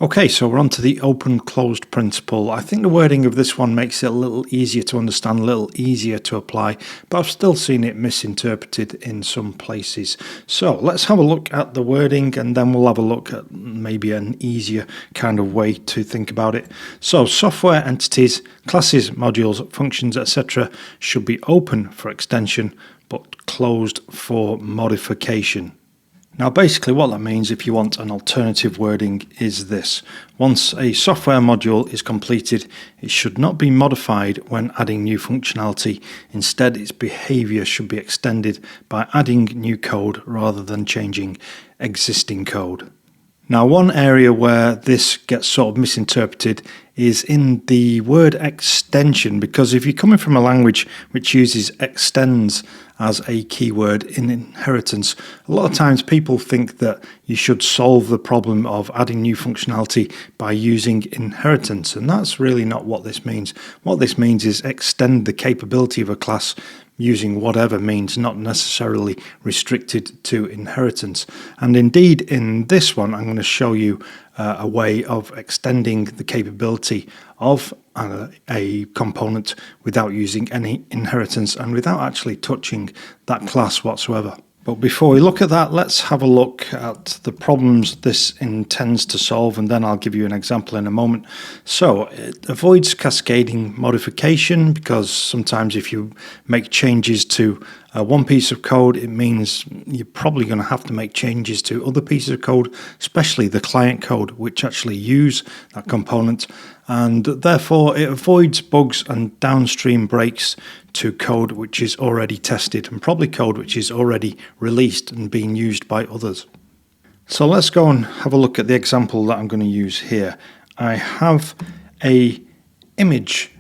Okay, so we're on to the open-closed principle. I think the wording of this one makes it a little easier to understand, a little easier to apply, but I've still seen it misinterpreted in some places. So let's have a look at the wording and then we'll have a look at maybe an easier kind of way to think about it. So software entities, classes, modules, functions, etc. should be open for extension but closed for modification. Now basically what that means, if you want an alternative wording, is this. Once a software module is completed, it should not be modified when adding new functionality. Instead, its behaviour should be extended by adding new code rather than changing existing code. Now one area where this gets sort of misinterpreted is in the word extension, because if you're coming from a language which uses extends as a keyword in inheritance, a lot of times people think that you should solve the problem of adding new functionality by using inheritance, and that's really not what this means. What this means is extend the capability of a class using whatever means, not necessarily restricted to inheritance. And indeed in this one I'm going to show you a way of extending the capability of a component without using any inheritance and without actually touching that class whatsoever. But before we look at that, let's have a look at the problems this intends to solve, and then I'll give you an example in a moment. So it avoids cascading modification, because sometimes if you make changes to one piece of code, it means you're probably going to have to make changes to other pieces of code, especially the client code, which actually use that component. And therefore it avoids bugs and downstream breaks to code which is already tested, and probably code which is already released and being used by others. So let's go and have a look at the example that I'm going to use here. I have a image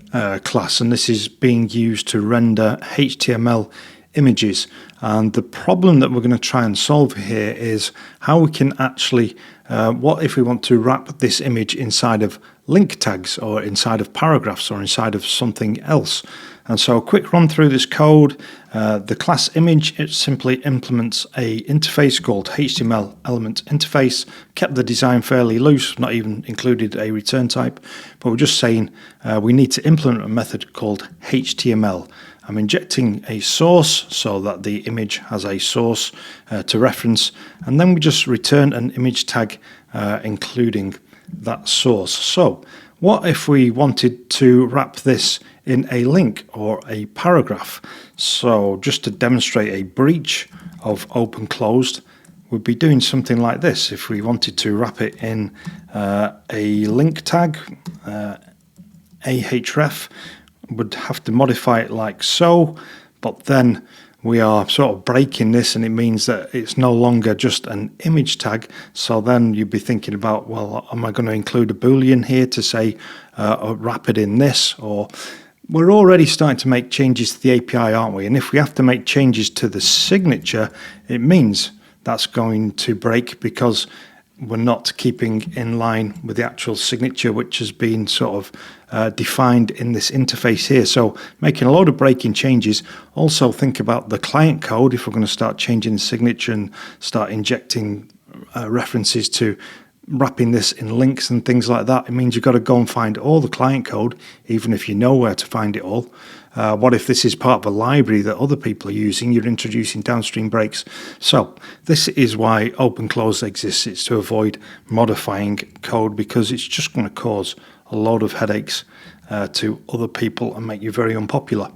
class, and this is being used to render HTML images, and the problem that we're going to try and solve here is how we can actually what if we want to wrap this image inside of link tags or inside of paragraphs or inside of something else. And so a quick run through this code. The class image, it simply implements a interface called HTML element interface. Kept the design fairly loose, not even included a return type, but we're just saying we need to implement a method called HTML. I'm injecting a source so that the image has a source to reference, and then we just return an image tag including that source. So what if we wanted to wrap this in a link or a paragraph? So just to demonstrate a breach of open closed, we'd be doing something like this. If we wanted to wrap it in a link tag, ahref, would have to modify it like so, but then we are sort of breaking this, and it means that it's no longer just an image tag. So then you'd be thinking about, well, am I going to include a boolean here to say wrap it in this? Or we're already starting to make changes to the API, aren't we? And if we have to make changes to the signature, it means that's going to break, because we're not keeping in line with the actual signature which has been sort of defined in this interface here. So making a load of breaking changes. Also think about the client code. If we're going to start changing the signature and start injecting references to wrapping this in links and things like that, it means you've got to go and find all the client code, even if you know where to find it all. What if this is part of a library that other people are using? You're introducing downstream breaks. So this is why open close exists. It's to avoid modifying code, because it's just going to cause a load of headaches to other people and make you very unpopular.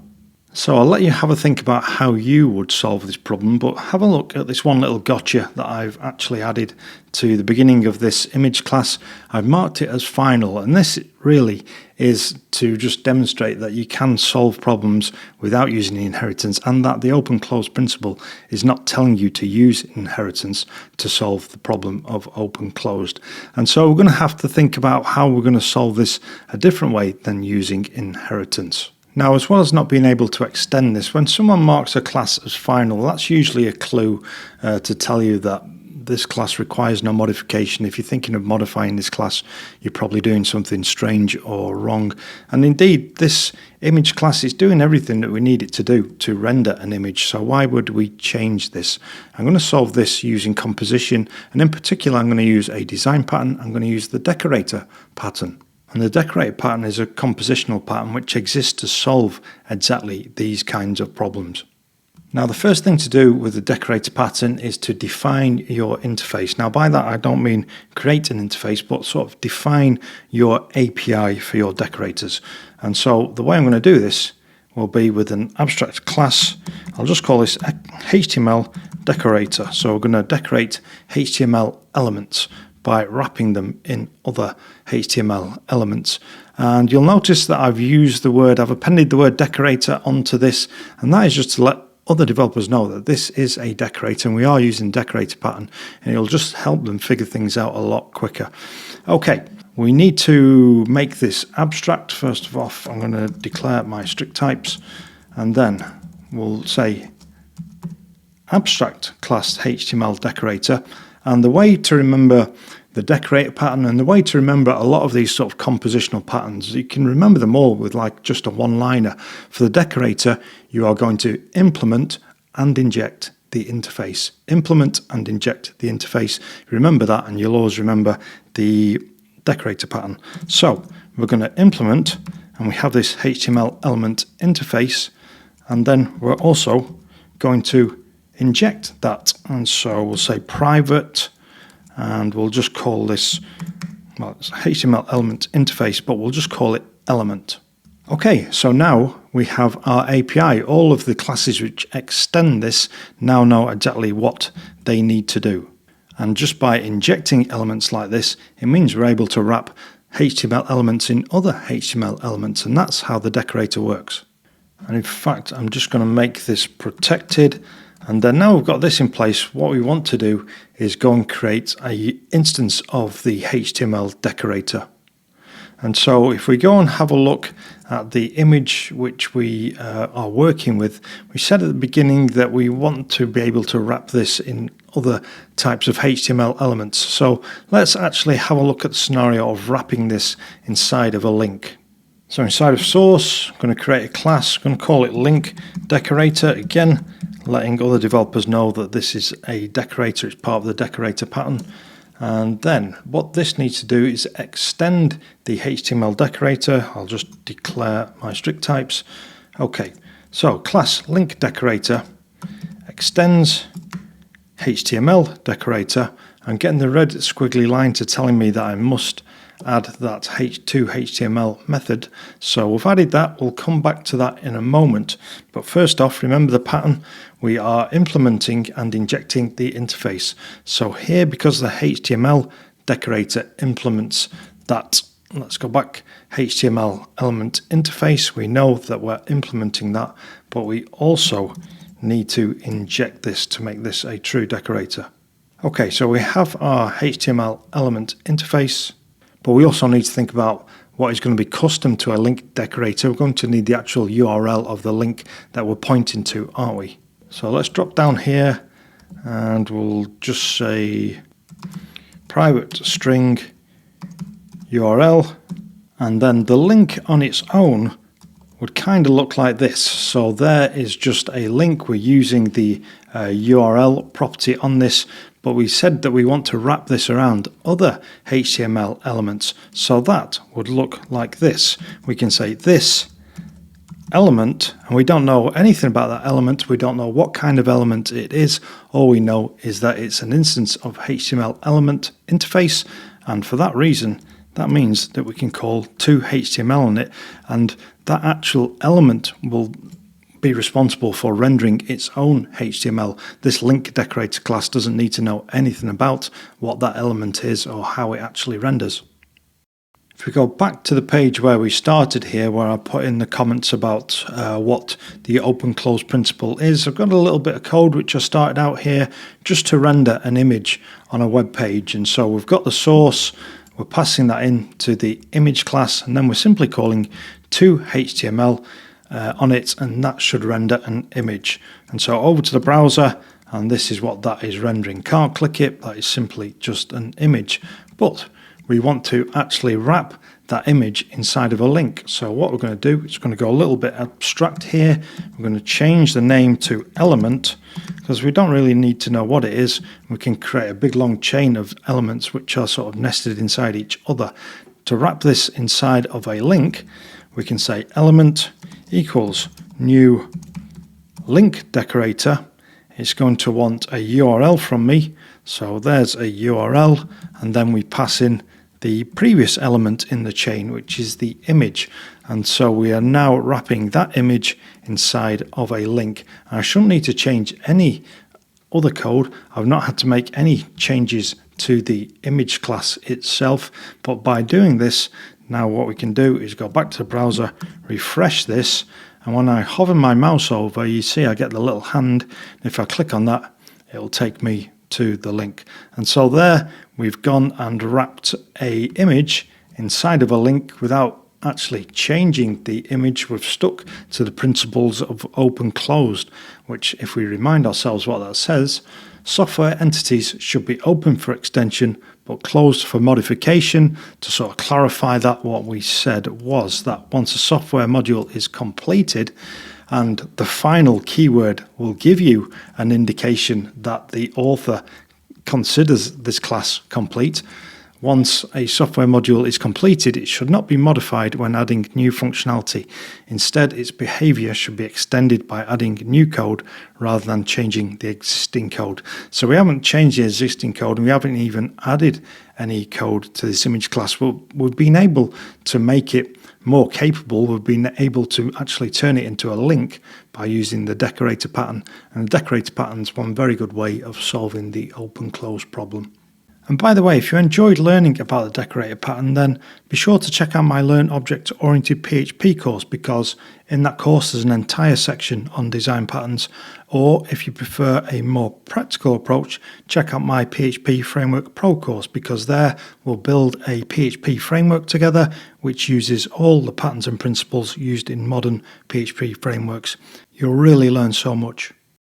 So I'll let you have a think about how you would solve this problem, but have a look at this one little gotcha that I've actually added to the beginning of this image class. I've marked it as final, and this really is to just demonstrate that you can solve problems without using inheritance, and that the open close principle is not telling you to use inheritance to solve the problem of open closed. And so we're going to have to think about how we're going to solve this a different way than using inheritance. Now, as well as not being able to extend this, when someone marks a class as final, that's usually a clue to tell you that this class requires no modification. If you're thinking of modifying this class, you're probably doing something strange or wrong. And indeed, this image class is doing everything that we need it to do to render an image. So why would we change this? I'm going to solve this using composition, and in particular, I'm going to use a design pattern. I'm going to use the decorator pattern. And the decorator pattern is a compositional pattern which exists to solve exactly these kinds of problems. Now, the first thing to do with the decorator pattern is to define your interface. Now, by that, I don't mean create an interface, but sort of define your API for your decorators. And so the way I'm going to do this will be with an abstract class. I'll just call this HTML decorator. So we're going to decorate HTML elements by wrapping them in other HTML elements. And you'll notice that I've appended the word decorator onto this, and that is just to let other developers know that this is a decorator and we are using decorator pattern, and it'll just help them figure things out a lot quicker. Okay, we need to make this abstract. First of all, I'm going to declare my strict types, and then we'll say abstract class HTML decorator. And the way to remember the decorator pattern and the way to remember a lot of these sort of compositional patterns, you can remember them all with like just a one-liner. For the decorator, you are going to implement and inject the interface. Implement and inject the interface. Remember that, and you'll always remember the decorator pattern. So we're going to implement, and we have this HTML element interface, and then we're also going to inject that. And so we'll say private, and we'll just call this, well, it's HTML element interface, but we'll just call it element. Okay, so now we have our API. All of the classes which extend this now know exactly what they need to do. And just by injecting elements like this, it means we're able to wrap HTML elements in other HTML elements, and that's how the decorator works. And in fact, I'm just going to make this protected. And then now we've got this in place, what we want to do is go and create an instance of the HTML decorator. And so if we go and have a look at the image which we are working with, we said at the beginning that we want to be able to wrap this in other types of HTML elements. So let's actually have a look at the scenario of wrapping this inside of a link. So inside of source, I'm going to create a class, I'm going to call it link decorator, again, letting other developers know that this is a decorator, it's part of the decorator pattern. And then what this needs to do is extend the HTML decorator. I'll just declare my strict types. Okay, so class link decorator extends HTML decorator. I'm getting the red squiggly line to telling me that I must add that h2html method. So we've added that. We'll come back to that in a moment. But first off, remember the pattern. We are implementing and injecting the interface. So here, because the HTML decorator implements that, let's go back, HTML element interface, we know that we're implementing that, but we also need to inject this to make this a true decorator. Okay, so we have our HTML element interface, but we also need to think about what is going to be custom to a link decorator. We're going to need the actual URL of the link that we're pointing to, aren't we? So let's drop down here and we'll just say private string URL, and then the link on its own would kind of look like this. So there is just a link. We're using the URL property on this, but we said that we want to wrap this around other HTML elements. So that would look like this. We can say this element, and we don't know anything about that element. We don't know what kind of element it is. All we know is that it's an instance of HTML element interface, and for that reason, that means that we can call toHTML on it, and that actual element will be responsible for rendering its own HTML. This link decorator class doesn't need to know anything about what that element is or how it actually renders. If we go back to the page where we started here, where I put in the comments about what the open-close principle is, I've got a little bit of code which I started out here just to render an image on a web page. And so we've got the source, we're passing that in to the image class, and then we're simply calling toHTML on it, and that should render an image. And so over to the browser, and this is what that is rendering. Can't click it, that is simply just an image. But we want to actually wrap that image inside of a link. So what we're going to do is going to go a little bit abstract here. We're going to change the name to element, because we don't really need to know what it is. We can create a big long chain of elements which are sort of nested inside each other. To wrap this inside of a link, we can say element equals new link decorator. It's going to want a URL from me. So there's a URL, and then we pass in the previous element in the chain, which is the image. And so we are now wrapping that image inside of a link. I shouldn't need to change any other code. I've not had to make any changes to the image class itself, but by doing this, now what we can do is go back to the browser, refresh this, and when I hover my mouse over, you see I get the little hand. If I click on that, it'll take me to the link. And so there we've gone and wrapped a image inside of a link without actually changing the image. We've stuck to the principles of open closed, which, if we remind ourselves what that says, software entities should be open for extension but closed for modification. To sort of clarify that, what we said was that once a software module is completed, and the final keyword will give you an indication that the author considers this class complete. Once a software module is completed, it should not be modified when adding new functionality. Instead, its behavior should be extended by adding new code rather than changing the existing code. So we haven't changed the existing code, and we haven't even added any code to this image class. We've been able to make it more capable. We've been able to actually turn it into a link by using the decorator pattern. And the decorator pattern is one very good way of solving the open-close problem. And by the way, if you enjoyed learning about the decorator pattern, then be sure to check out my Learn Object-Oriented PHP course, because in that course there's an entire section on design patterns. Or if you prefer a more practical approach, check out my PHP Framework Pro course, because there we'll build a PHP framework together which uses all the patterns and principles used in modern PHP frameworks. You'll really learn so much.